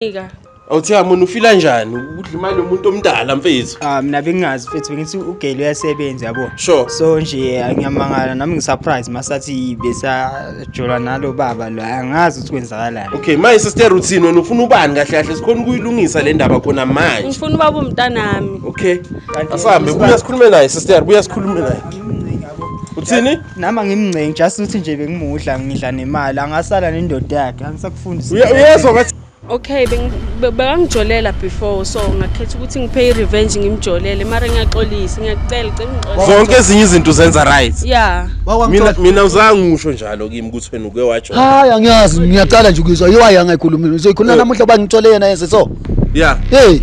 Ika. Awuthiya mina ufila njani udla imali yomuntu omdala mfethu? Mina bengazi mfethu bengithi uGale uyasebenza yabo. Sure. So nje ngiyamangala nami ngisurprise masathi besajola nalo baba lo angazi ukuthi kwenzakalani. Okay, manje sister routine wena ufuna ubani kahle kahle sikhona ukuyilungisa le ndaba khona manje. Ngifuna ubaba umntanami. Okay. Asambe buya sikhulume naye sister, buya sikhulume naye. Uthini? Nama ngimncenga just ukuthi nje bengimudla ngidla nemali angasala nendoda yakhe angisakufundisa. Uyezwa bathi Okay, bengangijolela before so ngakhetha ukuthi ngipay revenge ngimjolele mara ngiyaxolisa ngiyacela ngicela zonke ezinye izinto zenza right. Yeah. Mina uzange ngisho njalo kimi ukuthi wena uke watsho. Hayi angiyazi ngiyaqala nje ukuzwa yiwa angayikhuluma uzoyikhuluma namuhla bangitholele yena yenze so. Yeah. Hey,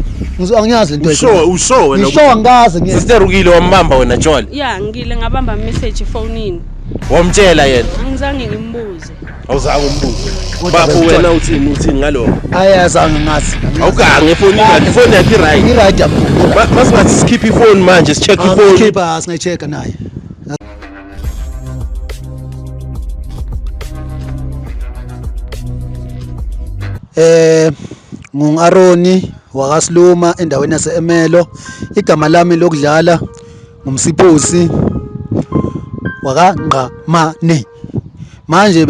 angiyazi into ayikho. Usho wena. Usho angazi ngiyazi. Sister ukile wambamba wena Jola. Yeah, ngile ngabamba message efonini. Wamtshela yena. Angizange ngimbuze. Awuzange umbuze. Bafo wena uthini ngalokho? Ayazange ngazi. Awugange ifoni yakhe, ifoni yakhe right. Right yamkhulu. Masingathi skip ifoni manje sicheck ifoni. Skip singayichecka naye. Ngungaroni wakaSiluma endaweni yaseEmelo. Igama lami lokudlala ngumsiphosi wakangqamane. Manje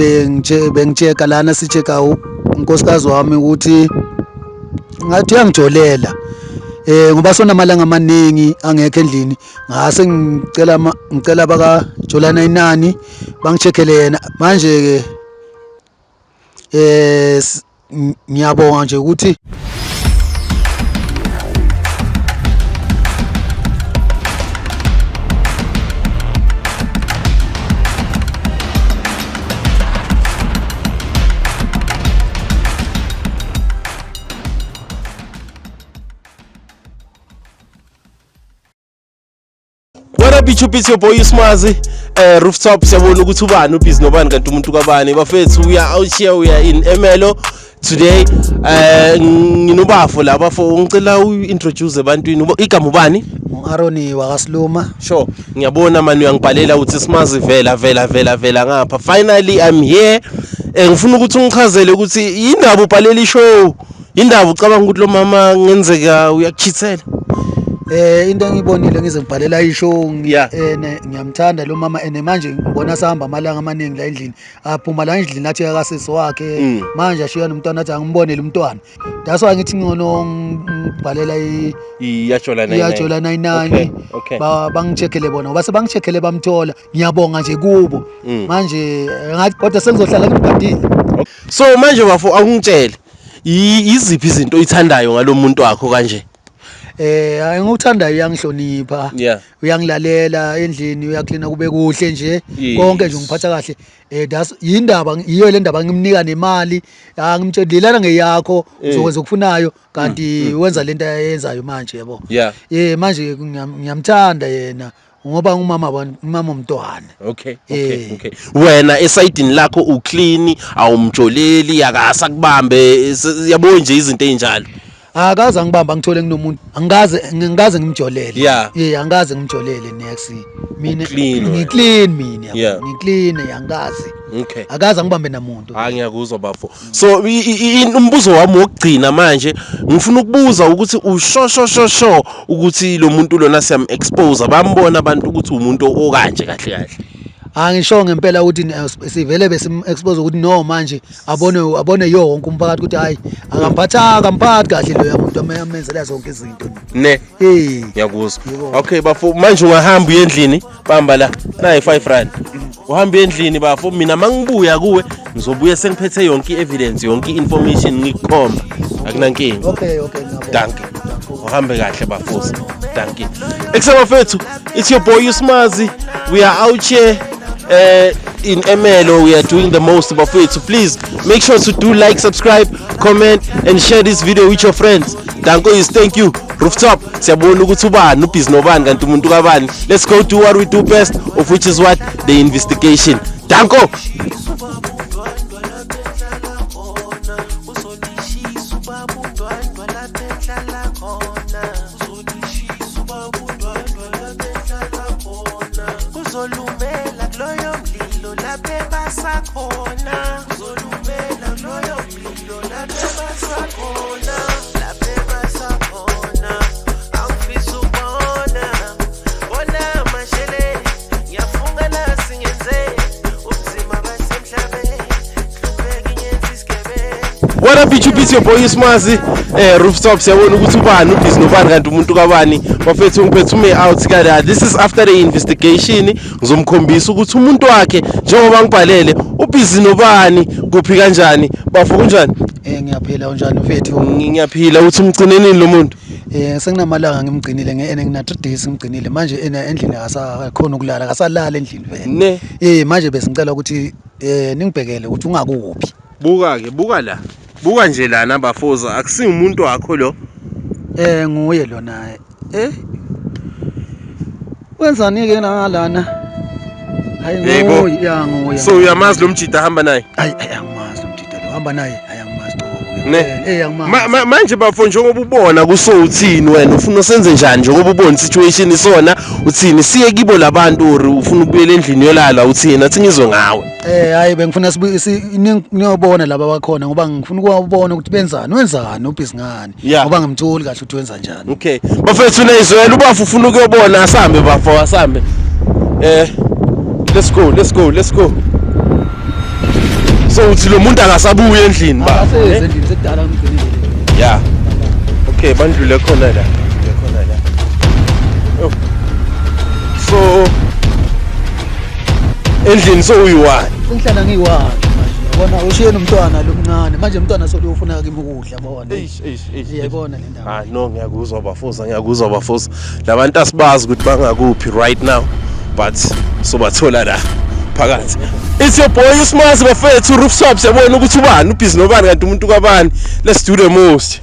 bengicheka lana sicheka unkosikazi wami ukuthi ngathi uyangijolela ngoba sona amalanga amaningi angekho endlini ngase ngicela baka Jolana inani bangicheckele yena manje ke ngiyabonga nje ukuthi What up it's your boy Smazi Rooftop siyabona ukuthi ubani ubhizi nobani kanti umuntu kabani bafethu we are out here we are in Emelo today nginobafo la bafo ngicela uintroduce ebantwini igama ubani Aroni wakaSiluma. Sure ngiyabona manje uyangibhalela uthi Smazi vela ngapha finally I'm here ngifuna ukuthi ungichazele ukuthi indaba ubhalela ishow indaba ucabanga ukuthi lo mama ngenzeka uyakuchithela into engibonile ngize ngibhalela ishow ngiyamthanda lo mama manje ngibona sahamba amalanga amaningi la endlini aphuma la endlini athi akasisi wakhe manje ashiya nomntwana athi angibonele umntwana that's why ngithi ngono ngibhalela iyajola 99 bangicheckele bona ngoba sebangicheckele bamthola ngiyabonga nje kubo manje ngathi kodwa sengizohlala ngibhadile so manje bafo akungitshele iziphi izinto oyithandayo ngalomuntu wakho kanje ngikuthandayo uyangihlonipha uyangilalela endlini uyaklina kube kuhle nje konke nje ngiphatha kahle that's yindaba iyo le ndaba ngimnika nemali ngimtshelilana ngeyakho uzokwenza ukufunayo kanti wenza lento ayenzayo manje yabo manje ngiyamthanda yena ngoba umama umntwana okay wena esayidini lakho uclean awumjoleli akasa kubambe yabo nje izinto ezinjalo akaze ngibamba ngithole kunomuntu ngikaze ngimjolele angaze ngimjolele next mina ngiclean mina ngiclean yangazi akaze ngibambe namuntu ngiyakuzwa bafo so umbuzo wami wokugcina manje ngifuna ukubuza ukuthi usho ukuthi lo muntu lona siyam expose bambona abantu ukuthi umuntu okanje kahle angisho ngempela ukuthi sivele besim expose ukuthi no manje abone yonke umphakathi ukuthi hayi akamphathi kahle lo yamuntu amenzela zonke izinto ngiyakuzwa okay bafo manje ungahamba uyendlini bamba la nayi 5 rand uhamba endlini bafo mina mangibuya kuwe ngizobuya sengiphethe yonke evidence yonke information ngikukhomba akunankinga okay thank you uhambe kahle bafosi thank you eksabafethu it's your boy Smazi we are out here in Emelo we are doing the most about it so please make sure to do like subscribe comment and share this video with your friends danko is thank you Rooftop siyabona ukuthi ubani ubhizi nobani kanti umuntu kabani let's go do what we do best of which is what the investigation danko uzolumela kuloyo mlilo laphe basakhona uzolumela kuloyo mlilo laphe basakhona Mana Beach ubithi your boy Smazi rooftop siyabona ukuthi ubani ubhizi nobani kanti umuntu kabani bafethu ngiphethe ume out kada. This is after the investigation ngizomkhombisa ukuthi umuntu wakhe njengoba ngibhalele ubhizi nobani kuphi kanjani bafu kunjani. Ngiyaphila unjani mfethu? Ngiyaphila uthi umgcinenini lo muntu. Senginamalanga ngimgcinile ngina 3 days ngimgcinile manje endlini akasakhona ukulala akasalala endlini vele. Manje bese ngicela ukuthi ningibhekele ukuthi ungakuphi. Buka la. Buka nje lana bafoza akusi umuntu wakho lo. Nguye lo naye. Wenzani ke ngalana? Hayi nguye. So uyamazi lo mjida hamba naye? Angimazi lo mjida lo hamba naye. Angimazi manje bafo njengoba ubona kuso uthini wena ufuna usenze njani njengoba ubona situation isona uthini siye kibo labantu uri ufuna ukubuyela endlini yolala uthini athi ngizwe ngawe. Hayi bengifuna niyobona laba bakhona ngoba ngifuna ukubona ukuthi wenzani ubhizi ngani ngoba ngimtholi kahle ukuthi wenza njani. Okay bafethu nezwela ubafu ufuna ukuyobona asambe bafo asambe. Let's go. So uthi lo muntu akasabuye endlini ba. Endlini sekudala ngigcinile. Yeah. Okay bandlule khona la. So endlini so uyiwani. Sengihlala ngiyiwani manje. Yabona ushiye nomntwana lomncane manje umntwana solufuna kimi ukudla yabona. Yabona le ndawo. No ngiyakuzwa bafosa. Labantu asibazi ukuthi bangakuphi right now but sobathola la. Phakathi. It's your boy Smazi bafethu rooftop siyabona ukuthi ubani ubhizi nobani kanti umuntu kabani. Let's do the most.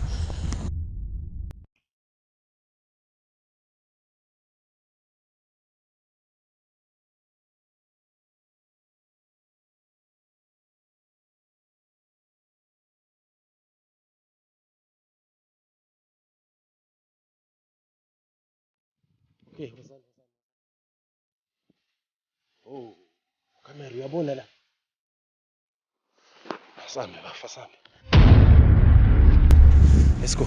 Okay, oh, kamera uyabona la. Asambe. Let's go.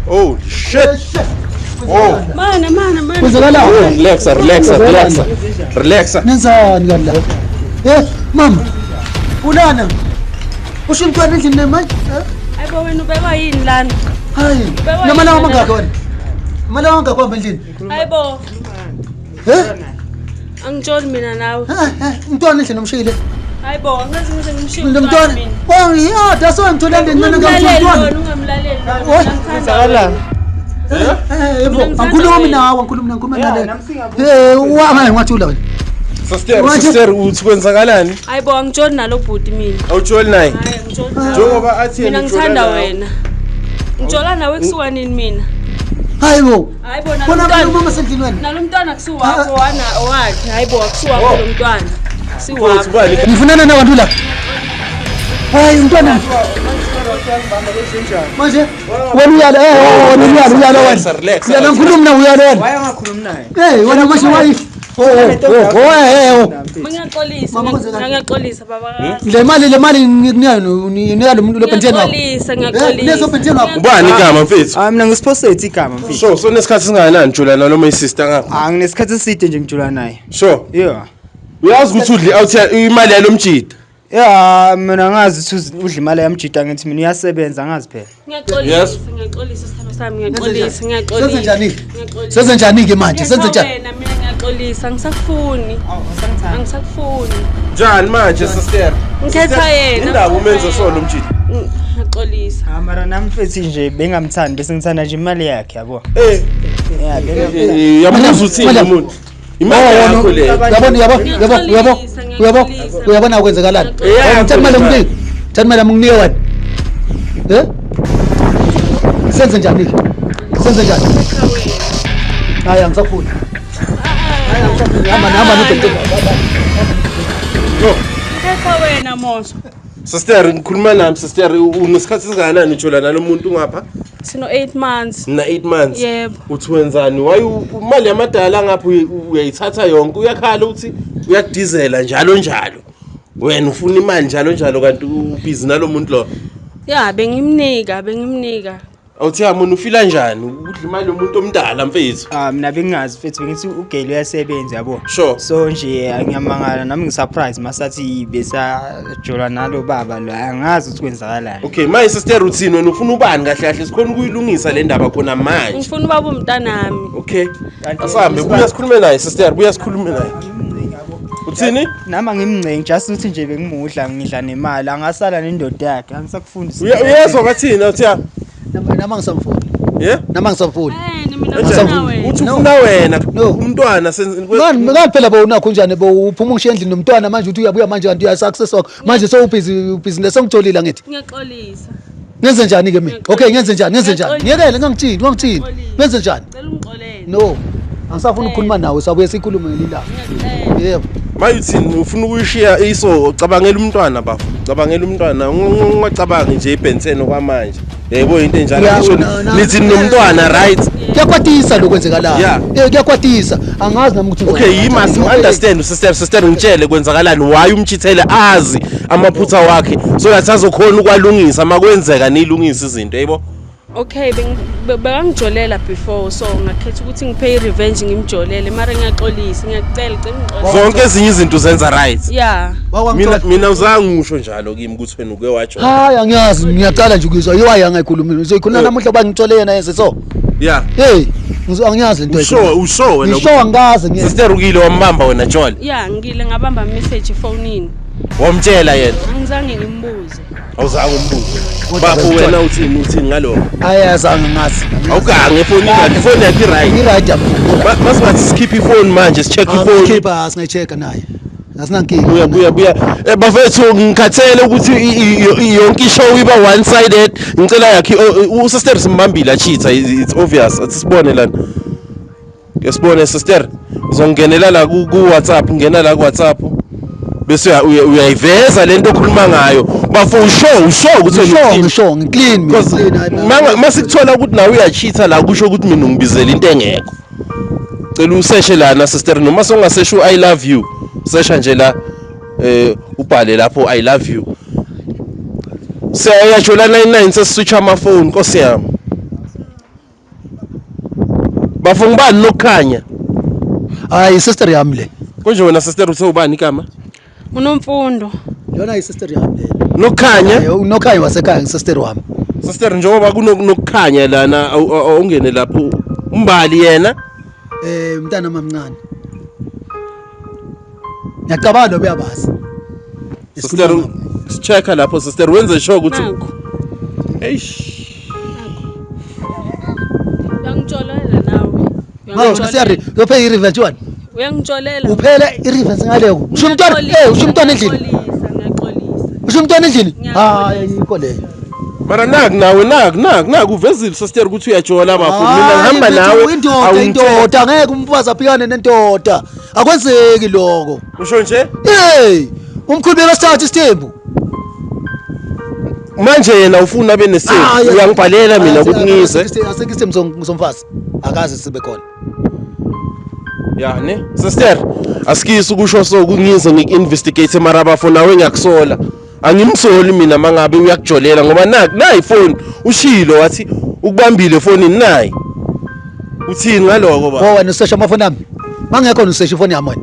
Oh shit. Oh. Mana. Relaxa. Nenzani kanti? Mama. Ulana. Usho umntwana endlini manje? Hayibo wena ubekwa yini lana? Hayi. Namala mangakho wena. Mala ungakho endlini. Hayibo. Angitsholi mina nawe. Umntwana endlini umshiyile. Hayibo ngazi ngize ngimshiyile. Lo mntwana. Yada so ngithola endlini mina ngamntwana. Ungamlaleli. Ngizakala. Angikhulumi nawe. Wama ngathula wena. Sister uthi kwenzakalani? Hayibo angitsholi nalo bhuti mina. Awutsholi naye? Hayi angitsholi. Njengoba athi mina ngithanda wena. Ngitshola nawe kusuka nini mina? Hayibo bona mama sendlini wena nalomntwana kusuka wakho wana owakhe hayibo akusuka lo mntwana siwakho ngifunana nabantu la hayi umntwana manje wena uyala uyala wena ngikhuluma nawe uyala wena waya ngakhuluma naye wena manje wayi Ngiyaxolisa baba. Le mali ngikunika lo muntu lo penteni wakho. Ngiyaxolisa. Leso penteni wakho. Ubani igama mfethu? Mina ngisiphosethi igama mfethu. So nesikhathi singakanani njula lo my sister ngapha? Nginesikhathi eside nje ngijula naye. Sure. Yeah. Uyazi ukuthi udli out imali yalo mjida? Yeah, mina ngazi ukuthi udla imali yamjida ngithi mina uyasebenza ngazi phela. Ngiyaxolisa sithambe sami ngiyaxolisa. Senze njani ke manje? Senze njani? Mina ngiyaxolisa ngisakufuni. Angisakufuni. Njani manje sister? Ngikhetha yena. Indaba umenze solo mjida. Ngiyaxolisa. Mara nami mfethu nje bengamthandi bese ngithanda nje imali yakhe yabo. Yabuza uthini umuntu? Imali yakho le. Uyabona ukwenzakalani? Thatha imali munginike wena. Senze njani? Hayi angisafuni. Hamba nibheke. Ngikhetha wena Moso. Sister ngikhuluma nami sister unesikhathi singakanani ujola nalomuntu ngapha? Sino 8 months. Na 8 months. Yebo. Uthi wenzani? Waye imali yamadala ngapha uyayithatha yonke uyakhala uthi uyadizela njalo. Wena ufuna imali njalo kanti ubhizi nalomuntu lo. Yeah, bengimnika. awuthi yamona ufila njani ukudla imali yomuntu omdala mfethu? Mina bengingazi mfethu bengithi uGeli uyasebenza yabo. Sure. So nje ngiyamangala nami ngisurprise masathi besajola nalo baba lo angazi ukuthi kwenzakalani. Okay, my sister uthini wena ufuna ubani kahle kahle sikhona ukuyilungisa le ndaba khona manje. Ngifuna ubaba umntanami. Okay. Asambe buya sikhulume naye sister, buya sikhulume naye. Uthini? Nama ngimncengi just ukuthi nje bengimudla ngidla nemali angasala nendoda yakhe angisakufundisa. Uyezwa bathini uthi ya? Nama ngisamfuni. Yeah? Nama ngisamfuni. Mina ngifuna wena. Uthi ufuna wena umntwana Ngani phela bo unakho njani bo uphuma ungishiya endlini nomntwana manje uthi uyabuya manje kanti uyasuccess wakho. Manje so business engitholile ngithi. Ngiyaxolisa. Ngenze njani ke mina? Okay, ngenze njani? Ngiyekele ngangitshini. Ngenze njani? Cela ungixolele. No. Angisafuna ukukhuluma nawe, sabuye sikhulume ngelilanga. Yebo. Mayuthini ufuna ukuyishiya iso ucabangela umntwana bafo. Ucabangela umntwana ungacabangi nje iBenten kwamanje. Yebo into enjalo ngisho nithi nomntwana right. Kuyakwatisa lokwenzekalayo. Kuyakwatisa. Angazi nami ukuthi Okay, you must understand sister ngitshele kwenzakalani why umchithele azi amaphutha wakhe so that azokhona ukwalungisa makwenzeka nilungisa izinto yebo. Okay, bengijolela before so ngakhetha ukuthi ngipay revenge ngimjolele mara ngiyaxolisa ngiyacela ngixolele. Zonke ezinye izinto zenza right. Yeah. Mina uzange ngisho njalo kimi ukuthi wena uke wajola. Hayi angiyazi ngiyaqala nje ukuzwa yiwayi angayikhulumi. Uzoyikhuluma namuhla bangitholele yena yenze so. Yeah. Hey, angiyazi lento ayikho. Usho wena. Ngisho angazi ngiyazi. Sister ukile wambamba wena Jola. Yeah, ngile ngabamba message efonini. Wamtshela yena. Angizange ngimbuze. Awuzange umbuze. Bafo wena uthini ngalokho? Ayazange ngazi. Awugange ifoni yakhe, ifoni yakhe right. Right yabo. Masibathi skip ifoni manje, check ifoni. Skipper singayichecka naye. Asinankinga. Buya. Bafethu ngikhathele ukuthi yonke ishow iba one sided. Ngicela yakhe usister simbambile cheat, it's obvious. Asibone lana. Yasibone sister. Uzongenela la ku WhatsApp, ngena la ku WhatsApp. Bese uyayiveza lento okhuluma ngayo. Bafo usho ukuthi ngisho ngiclean mina. Masikuthola ukuthi nawe uyacheata la kusho ukuthi mina ngibizela into engekho. Cela useshe lana sister noma songasesho I love you. Sesha nje la ubhale lapho I love you. Siyajola 99 seswitch ama phone Nkosi yami. Bafo ngibani nokukhanya? Hayi sister yami le. Konje wena sister uthe ubani igama? Unomfundo. Yona yi sister yami le. Nokukhanya? Nokukhanya wasekhaya sister wami. Sister njengoba kunokukhanya lana awungene lapho umbali yena mntana mamncane. Ngiyacabanga uyabazi. Sister checka lapho sister wenze sure ukuthi eish. Uyangitsholela nawe. Hawu sister uyophe i-revenge one. Uyangitsholela. Uphela i-revenge ngaleko. Usho umntwana endlini. Ngiyaxolisa. Usho umntwana endlini? Hayi yikho leyo. Mara naku uvezile sister ukuthi uyajola bafo mina ngihamba nawe indoda ngeke umfazi aphikane nendoda akwenzeki lokho usho nje umkhulu bekasithatha isithembu manje yena ufuna benesithembu uyangibhalela mina ukuthi ngize aseke isithembu somfazi akaze sibe khona ya ne sister asikisi ukusho so kungize ngiinvestigate mara bafo nawe ngiyakusola angimsoli mina mangabe uyakujolela ngoba nayi ifoni ushilo wathi ukubambile efonini nayi uthini ngaloko ba wena usesha amafoni ami mangekho usesha ifoni yami wena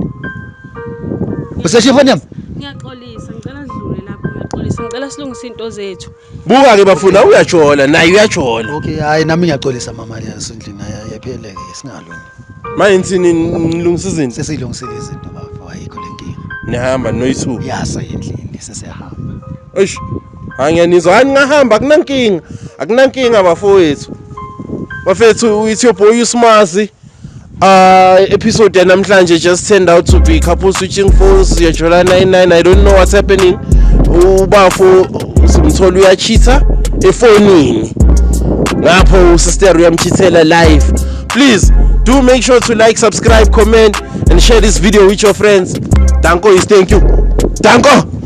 usesha ifoni yami ngiyaxolisa ngicela sidlule lapho ngiyaxolisa ngicela silungise into zethu buka ke bafuna uyajola nayi uyajola okay hayi nami ngiyaxolisa mama yasendlini yapheleke singalungi manje ntsini ngilungisa izinto sesilungisile izinto bafo ayikho lenkinga nihamba noyithu yasa endlini sesiyahamba eish angiyanizwa ngahamba akunankinga bafowethu it's your boy Usmazi episode namhlanje just turned out to be couple switching phones yajola 99 I don't know what's happening ubafo simthola uyacheata efonini ngapho sister uyamchithela live please do make sure to like subscribe comment and share this video with your friends danko is thank you danko